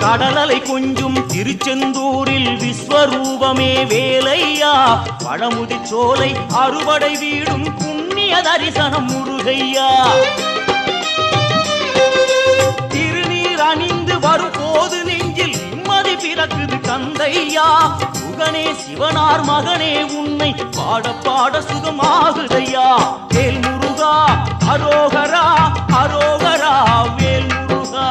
கடலலை கொஞ்சும் திருச்செந்தூரில் விஸ்வரூபமே வேலையா பழமுதி சோலை அறுபடை வீடும் புண்ணிய தரிசனம் முருகையா திருநீர் அணிந்து வரும் போது நெஞ்சில் நிம்மதி பிறக்குது கந்தையா முகனே சிவனார் மகனே உன்னை பாட பாட சுகமாகுதையா வேல் முருகா அரோகரா அரோகரா வேல் முருகா